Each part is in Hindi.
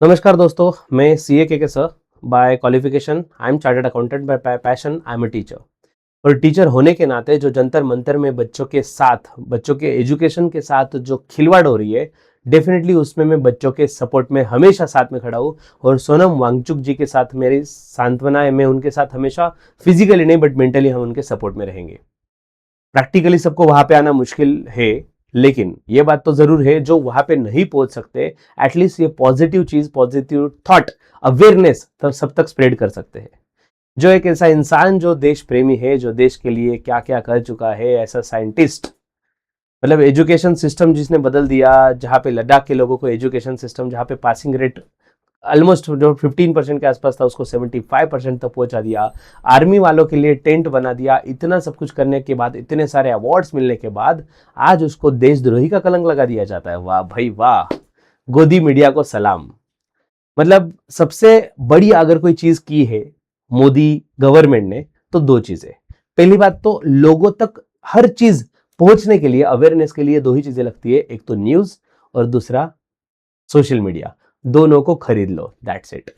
नमस्कार दोस्तों, मैं सीए के sir. By qualification I am chartered accountant, by passion I am a teacher. और टीचर होने के नाते जो जंतर मंतर में बच्चों के साथ, बच्चों के एजुकेशन के साथ जो खिलवाड़ हो रही है, डेफिनेटली उसमें मैं बच्चों के सपोर्ट में हमेशा साथ में खड़ा हूँ। और सोनम वांगचुक जी के साथ मेरी सांत्वना है, मैं उनके साथ हमेशा फिजिकली नहीं बट मेंटली हम उनके सपोर्ट में रहेंगे। प्रैक्टिकली सबको वहां पे आना मुश्किल है, लेकिन ये बात तो जरूर है, जो वहां पे नहीं पहुंच सकते एटलीस्ट ये पॉजिटिव चीज, पॉजिटिव थॉट, अवेयरनेस तो सब तक स्प्रेड कर सकते हैं। जो एक ऐसा इंसान जो देश प्रेमी है, जो देश के लिए क्या क्या कर चुका है, ऐसा साइंटिस्ट, मतलब एजुकेशन सिस्टम जिसने बदल दिया, जहाँ पे लद्दाख के लोगों को एजुकेशन सिस्टम, जहाँ पे पासिंग रेट ऑलमोस्ट जो 15% के आसपास था उसको 75% तक पहुंचा दिया, आर्मी वालों के लिए टेंट बना दिया। इतना सब कुछ करने के बाद, इतने सारे अवार्ड्स मिलने के बाद आज उसको देशद्रोही का कलंक लगा दिया जाता है। वाह भाई वाह, गोदी मीडिया को सलाम। मतलब सबसे बड़ी अगर कोई चीज की है मोदी गवर्नमेंट ने तो दो चीजें। पहली बात तो लोगों तक हर चीज पहुंचने के लिए, अवेयरनेस के लिए दो ही चीजें लगती है, एक तो न्यूज और दूसरा सोशल मीडिया। दोनों को खरीद लो, दैट्स इट।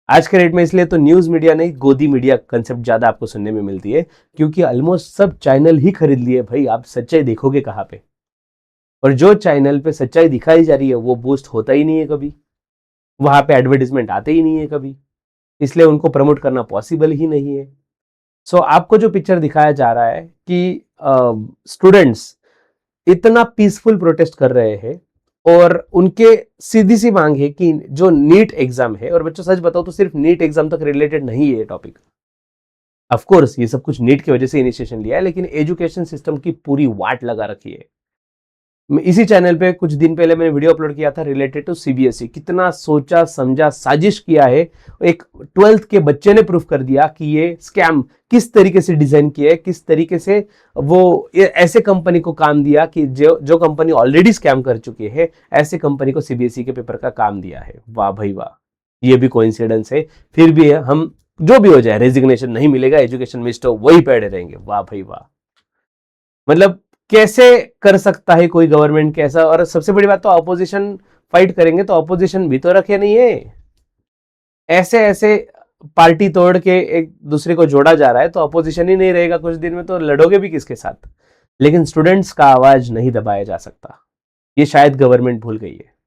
आज के रेट में इसलिए तो न्यूज मीडिया नहीं, गोदी मीडिया कंसेप्ट ज्यादा आपको सुनने में मिलती है, क्योंकि ऑलमोस्ट सब चैनल ही खरीद लिए। भाई आप सच्चाई देखोगे कहां पे? और जो चैनल पे सच्चाई दिखाई जा रही है वो बूस्ट होता ही नहीं है कभी, वहां पे एडवर्टीजमेंट आते ही नहीं है कभी, इसलिए उनको प्रमोट करना पॉसिबल ही नहीं है। सो आपको जो पिक्चर दिखाया जा रहा है कि स्टूडेंट्स इतना पीसफुल प्रोटेस्ट कर रहे हैं और उनके सीधी सी मांग है कि जो नीट एग्जाम है, और बच्चों सच बताओ तो सिर्फ नीट एग्जाम तक रिलेटेड नहीं है ये टॉपिक। ऑफ कोर्स ये सब कुछ नीट की वजह से इनिशिएशन लिया है, लेकिन एजुकेशन सिस्टम की पूरी वाट लगा रखी है। इसी चैनल पे कुछ दिन पहले मैंने वीडियो अपलोड किया था रिलेटेड टू सीबीएसई। कितना सोचा समझा साजिश किया है, एक 12th के बच्चे ने प्रूफ कर दिया कि ये स्कैम किस तरीके से डिजाइन किया है, किस तरीके से वो ऐसे कंपनी को काम दिया कि जो कंपनी ऑलरेडी स्कैम कर चुकी है, ऐसे कंपनी को सीबीएसई के पेपर का काम दिया है। वाह भाई वाह, ये भी कोइंसिडेंस है। फिर भी हम जो भी हो जाए रेजिग्नेशन नहीं मिलेगा, एजुकेशन मिनिस्टर वही पढ़े रहेंगे। वाह भाई वाह, मतलब कैसे कर सकता है कोई गवर्नमेंट कैसा? और सबसे बड़ी बात तो अपोजिशन फाइट करेंगे तो अपोजिशन भी तो रखे नहीं है। ऐसे ऐसे पार्टी तोड़ के एक दूसरे को जोड़ा जा रहा है तो अपोजिशन ही नहीं रहेगा कुछ दिन में, तो लड़ोगे भी किसके साथ? लेकिन स्टूडेंट्स का आवाज नहीं दबाया जा सकता, ये शायद गवर्नमेंट भूल गई है।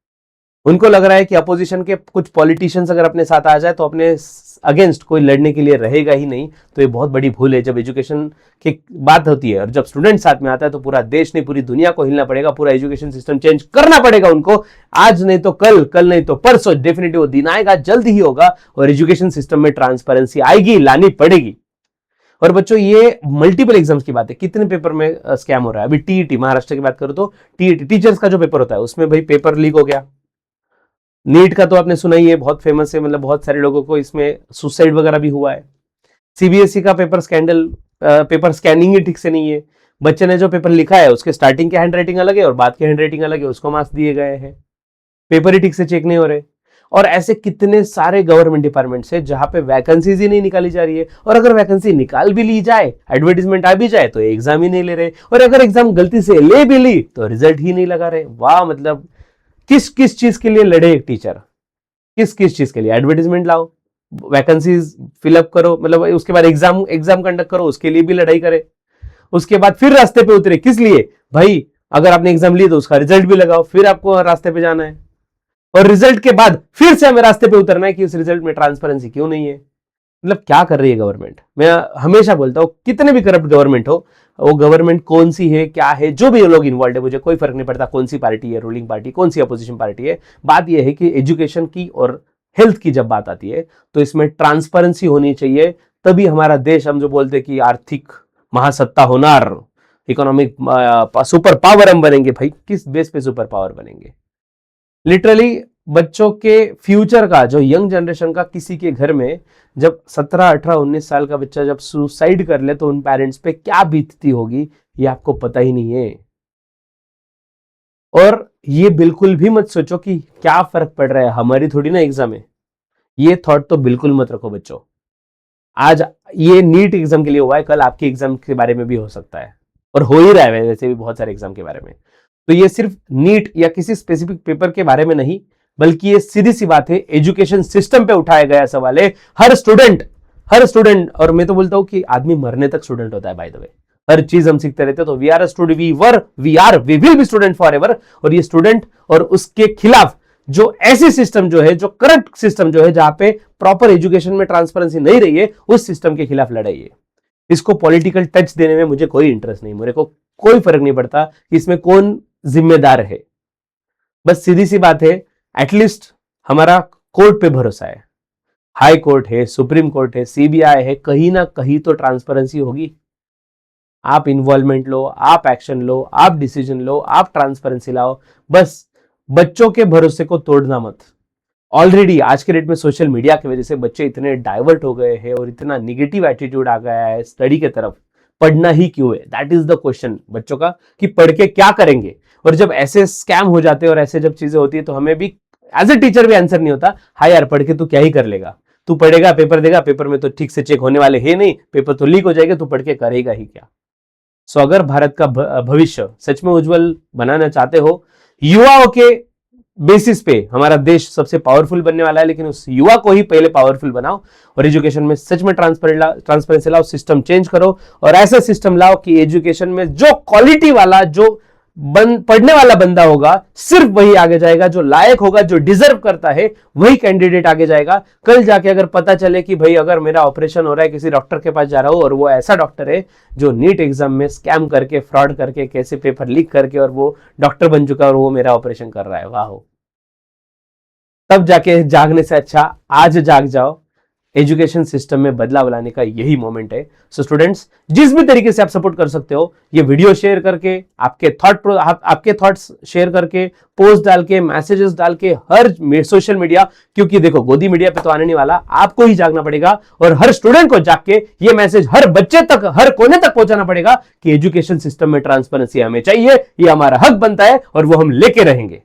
उनको लग रहा है कि अपोजिशन के कुछ पॉलिटिशियंस अगर अपने साथ आ जाए तो अपने अगेंस्ट कोई लड़ने के लिए रहेगा ही नहीं। तो ये बहुत बड़ी भूल है जब एजुकेशन की बात होती है। और जब स्टूडेंट साथ में आता है तो पूरा देश नहीं पूरी दुनिया को हिलना पड़ेगा, पूरा एजुकेशन सिस्टम चेंज करना पड़ेगा उनको। आज नहीं तो कल, कल नहीं तो परसों, डेफिनेटली वो दिन आएगा, जल्द ही होगा और एजुकेशन सिस्टम में ट्रांसपेरेंसी आएगी, लानी पड़ेगी। और बच्चों ये मल्टीपल एग्जाम्स की बात है, कितने पेपर में स्कैम हो रहा है। अभी टीईटी महाराष्ट्र की बात करो तो टीईटी टीचर्स का जो पेपर होता है उसमें भाई पेपर लीक हो गया। नीट का तो आपने सुना ही है, बहुत फेमस है, मतलब बहुत सारे लोगों को इसमें सुसाइड वगैरह भी हुआ है। सीबीएसई का पेपर स्कैंडल, पेपर स्कैनिंग ही ठीक से नहीं है। बच्चे ने जो पेपर लिखा है उसके स्टार्टिंग की हैंडराइटिंग अलग है और बाद की हैंडराइटिंग अलग है, उसको मार्क्स दिए गए हैं। पेपर ही ठीक से चेक नहीं हो रहे। और ऐसे कितने सारे गवर्नमेंट डिपार्टमेंट्स है जहां पे वैकेंसीज ही नहीं निकाली जा रही है, और अगर वैकेंसी निकाल भी ली जाए, एडवर्टीजमेंट आ भी जाए तो एग्जाम ही नहीं ले रहे, और अगर एग्जाम गलती से ले भी ली तो रिजल्ट ही नहीं लगा रहे। वाह, मतलब किस किस चीज के लिए लड़े एक टीचर, किस किस चीज के लिए? एडवर्टीजमेंट लाओ, वैकेंसीज फिलअप करो, मतलब उसके बाद एग्जाम एग्जाम कंडक्ट करो, उसके लिए भी लड़ाई करे, उसके बाद फिर रास्ते पे उतरे। किस लिए भाई? अगर आपने एग्जाम ली तो उसका रिजल्ट भी लगाओ, फिर आपको रास्ते पे जाना है, और रिजल्ट के बाद फिर से हमें रास्ते पे उतरना है कि उस रिजल्ट में ट्रांसपेरेंसी क्यों नहीं है। मतलब क्या कर रही है गवर्नमेंट? मैं हमेशा बोलता हूं कितने भी करप्ट गवर्नमेंट हो, वो गवर्नमेंट कौन सी है, क्या है, जो भी लोग इन्वॉल्व है, मुझे कोई फर्क नहीं पड़ता कौन सी पार्टी है रूलिंग पार्टी, कौन सी अपोजिशन पार्टी है। बात यह है कि एजुकेशन की और हेल्थ की जब बात आती है तो इसमें ट्रांसपेरेंसी होनी चाहिए, तभी हमारा देश, हम जो बोलते हैं कि आर्थिक महासत्ता होनार, इकोनॉमिक सुपर पावर हम बनेंगे। भाई किस बेस पे सुपर पावर बनेंगे? लिटरली बच्चों के फ्यूचर का, जो यंग जनरेशन का, किसी के घर में जब 17, 18, 19 साल का बच्चा जब सुसाइड कर ले तो उन पेरेंट्स पे क्या बीतती होगी ये आपको पता ही नहीं है। और ये बिल्कुल भी मत सोचो कि क्या फर्क पड़ रहा है, हमारी थोड़ी ना एग्जाम है। ये थॉट तो बिल्कुल मत रखो बच्चों। आज ये नीट एग्जाम के लिए हुआ है, कल आपके एग्जाम के बारे में भी हो सकता है, और हो ही रहा है वैसे भी बहुत सारे एग्जाम के बारे में। तो ये सिर्फ नीट या किसी स्पेसिफिक पेपर के बारे में नहीं, बल्कि ये सीधी सी बात है, एजुकेशन सिस्टम पे उठाया गया सवाल है। हर स्टूडेंट, और मैं तो बोलता हूं कि आदमी मरने तक स्टूडेंट होता है बाय द वे। हर चीज हम सीखते रहते हैं। तो we are a student, we will be student forever. और ये स्टूडेंट और उसके खिलाफ जो ऐसे सिस्टम जो है, जो करंट सिस्टम जो है, जहां पे प्रॉपर एजुकेशन में ट्रांसपेरेंसी नहीं रही है, उस सिस्टम के खिलाफ लड़ाई है। इसको पॉलिटिकल टच देने में मुझे कोई इंटरेस्ट नहीं, मेरे को कोई फर्क नहीं पड़ता कि इसमें कौन जिम्मेदार है। बस सीधी सी बात है, एटलीस्ट हमारा कोर्ट पे भरोसा है, हाई कोर्ट है, सुप्रीम कोर्ट है, सीबीआई है, कहीं ना कहीं तो ट्रांसपेरेंसी होगी। आप इन्वॉल्वमेंट लो, आप एक्शन लो, आप डिसीजन लो, आप ट्रांसपेरेंसी लाओ, बस बच्चों के भरोसे को तोड़ना मत। ऑलरेडी आज के डेट में सोशल मीडिया की वजह से बच्चे इतने डाइवर्ट हो गए हैं और इतना निगेटिव एटीट्यूड आ गया है स्टडी के तरफ। पढ़ना ही क्यों है, दैट इज द क्वेश्चन बच्चों का, कि पढ़ के क्या करेंगे। और जब ऐसे स्कैम हो जाते हैं और ऐसे जब चीजें होती है, तो हमें भी एज ए टीचर भी आंसर नहीं होता। हाँ यार, पढ़ के तू क्या ही कर लेगा, तू पढ़ेगा, पेपर देगा, पेपर में तो ठीक से चेक होने वाले है नहीं, पेपर तो लीक हो जाएगा, तू पढ़ के करेगा ही क्या। सो अगर भारत का भविष्य सच में उज्जवल बनाना चाहते हो, युवाओं के बेसिस पे हमारा देश सबसे पावरफुल बनने वाला है, लेकिन उस युवा को ही पहले पावरफुल बनाओ और एजुकेशन में सच में ट्रांसपेरेंसी लाओ, सिस्टम चेंज करो और ऐसा सिस्टम लाओ कि एजुकेशन में जो क्वालिटी वाला, जो पढ़ने वाला बंदा होगा, सिर्फ वही आगे जाएगा, जो लायक होगा, जो डिजर्व करता है, वही कैंडिडेट आगे जाएगा। कल जाके अगर पता चले कि भाई अगर मेरा ऑपरेशन हो रहा है, किसी डॉक्टर के पास जा रहा हूं और वो ऐसा डॉक्टर है जो नीट एग्जाम में स्कैम करके, फ्रॉड करके, कैसे पेपर लीक करके और वो डॉक्टर बन चुका है और वो मेरा ऑपरेशन कर रहा है, वाह, तब जाके जागने से अच्छा आज जाग जाओ। एजुकेशन सिस्टम में बदलाव लाने का यही मोमेंट है। सो स्टूडेंट्स, जिस भी तरीके से आप सपोर्ट कर सकते हो, ये वीडियो शेयर करके, आपके थॉट्स शेयर करके, पोस्ट डाल के, मैसेजेस डाल के, हर सोशल मीडिया, क्योंकि देखो गोदी मीडिया पे तो आने नहीं वाला, आपको ही जागना पड़ेगा और हर स्टूडेंट को जाग के ये मैसेज हर बच्चे तक, हर कोने तक पहुंचाना पड़ेगा कि एजुकेशन सिस्टम में ट्रांसपेरेंसी हमें चाहिए, ये हमारा हक बनता है और वो हम लेके रहेंगे।